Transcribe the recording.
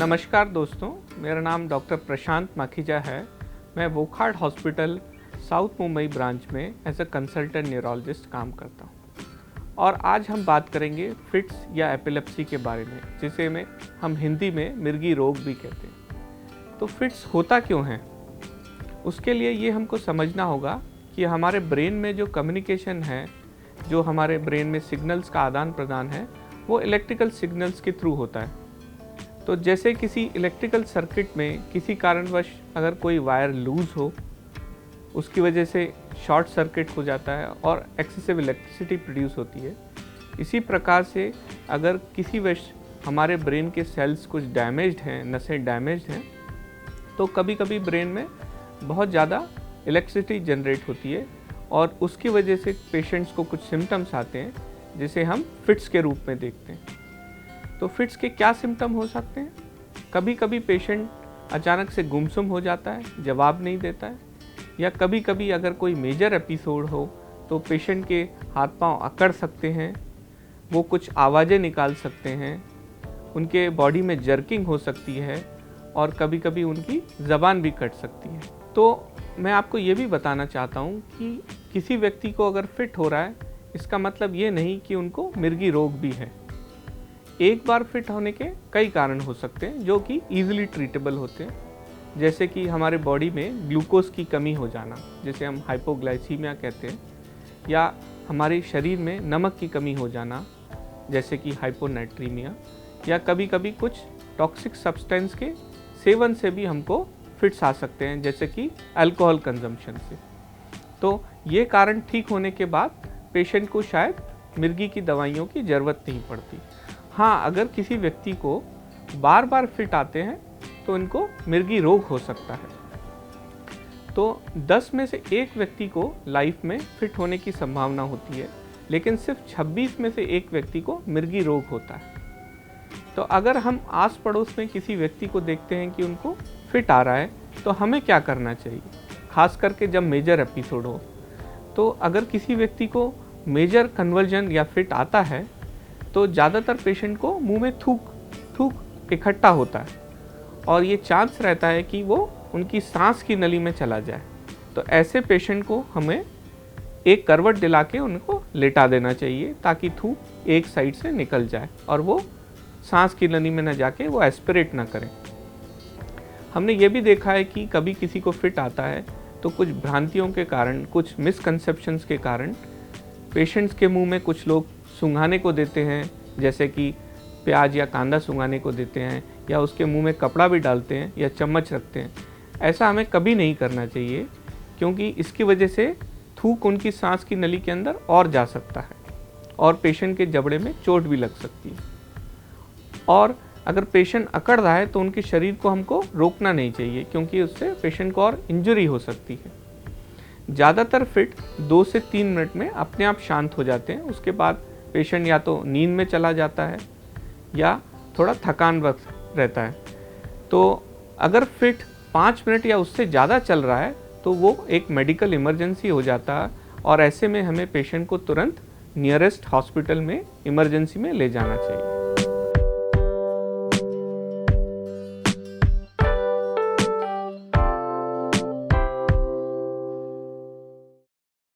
नमस्कार दोस्तों, मेरा नाम डॉक्टर प्रशांत माखीजा है। मैं Wockhardt hospital south Mumbai branch में एज अ कंसल्टेंट न्यूरोलॉजिस्ट काम करता हूँ। और आज हम बात करेंगे फिट्स या एपिलेप्सी के बारे में, जिसे हम हिंदी में मिर्गी रोग भी कहते हैं। तो फिट्स होता क्यों है, उसके लिए ये हमको समझना होगा कि हमारे ब्रेन में जो कम्युनिकेशन है, जो हमारे ब्रेन में सिग्नल्स का आदान प्रदान है, वो इलेक्ट्रिकल सिग्नल्स के थ्रू होता है। तो जैसे किसी इलेक्ट्रिकल सर्किट में किसी कारणवश अगर कोई वायर लूज़ हो, उसकी वजह से शॉर्ट सर्किट हो जाता है और एक्सेसिव इलेक्ट्रिसिटी प्रोड्यूस होती है। इसी प्रकार से अगर किसी वश हमारे ब्रेन के सेल्स कुछ डैमेज्ड हैं, नसें डैमेज्ड हैं, तो कभी कभी ब्रेन में बहुत ज़्यादा इलेक्ट्रिसिटी जनरेट होती है और उसकी वजह से पेशेंट्स को कुछ सिम्टम्स आते हैं, जिसे हम फिट्स के रूप में देखते हैं। तो फिट्स के क्या सिम्टम हो सकते हैं? कभी कभी पेशेंट अचानक से गुमसुम हो जाता है, जवाब नहीं देता है, या कभी कभी अगर कोई मेजर एपिसोड हो तो पेशेंट के हाथ पांव अकड़ सकते हैं, वो कुछ आवाज़ें निकाल सकते हैं, उनके बॉडी में जर्किंग हो सकती है और कभी कभी उनकी ज़बान भी कट सकती है। तो मैं आपको ये भी बताना चाहता हूँ कि किसी व्यक्ति को अगर फिट हो रहा है, इसका मतलब ये नहीं कि उनको मिर्गी रोग भी है। एक बार फिट होने के कई कारण हो सकते हैं जो कि ईजिली ट्रीटेबल होते हैं, जैसे कि हमारे बॉडी में ग्लूकोज की कमी हो जाना, जिसे हम हाइपोग्लाइसीमिया कहते हैं, या हमारे शरीर में नमक की कमी हो जाना, जैसे कि हाइपोनेट्रीमिया, या कभी कभी कुछ टॉक्सिक सब्सटेंस के सेवन से भी हमको फिट्स आ सकते हैं, जैसे कि अल्कोहल कंजम्पशन से। तो ये कारण ठीक होने के बाद पेशेंट को शायद मिर्गी की दवाइयों की ज़रूरत नहीं पड़ती। हाँ, अगर किसी व्यक्ति को बार बार फिट आते हैं तो इनको मिर्गी रोग हो सकता है। तो 10 में से एक व्यक्ति को लाइफ में फिट होने की संभावना होती है, लेकिन सिर्फ 26 में से एक व्यक्ति को मिर्गी रोग होता है। तो अगर हम आस पड़ोस में किसी व्यक्ति को देखते हैं कि उनको फिट आ रहा है, तो हमें क्या करना चाहिए, खास करके जब मेजर एपिसोड हो। तो अगर किसी व्यक्ति को मेजर कन्वर्जन या फिट आता है, तो ज़्यादातर पेशेंट को मुंह में थूक इकट्ठा होता है और ये चांस रहता है कि वो उनकी सांस की नली में चला जाए। तो ऐसे पेशेंट को हमें एक करवट दिला के उनको लेटा देना चाहिए, ताकि थूक एक साइड से निकल जाए और वो सांस की नली में न जाके वो एस्पिरेट ना करें। हमने ये भी देखा है कि कभी किसी को फिट आता है तो कुछ भ्रांतियों के कारण, कुछ मिसकंसेप्शंस के कारण पेशेंट्स के मुंह में कुछ लोग सूंघाने को देते हैं, जैसे कि प्याज या कांदा सूंघाने को देते हैं, या उसके मुंह में कपड़ा भी डालते हैं या चम्मच रखते हैं। ऐसा हमें कभी नहीं करना चाहिए, क्योंकि इसकी वजह से थूक उनकी सांस की नली के अंदर और जा सकता है और पेशेंट के जबड़े में चोट भी लग सकती है। और अगर पेशेंट अकड़ रहा है तो उनके शरीर को हमको रोकना नहीं चाहिए, क्योंकि उससे पेशेंट को और इंजरी हो सकती है। ज़्यादातर फिट 2 से 3 मिनट में अपने आप शांत हो जाते हैं। उसके बाद पेशेंट या तो नींद में चला जाता है या थोड़ा थकानवश रहता है। तो अगर फिट 5 मिनट या उससे ज़्यादा चल रहा है तो वो एक मेडिकल इमरजेंसी हो जाता है, और ऐसे में हमें पेशेंट को तुरंत नियरेस्ट हॉस्पिटल में इमरजेंसी में ले जाना चाहिए।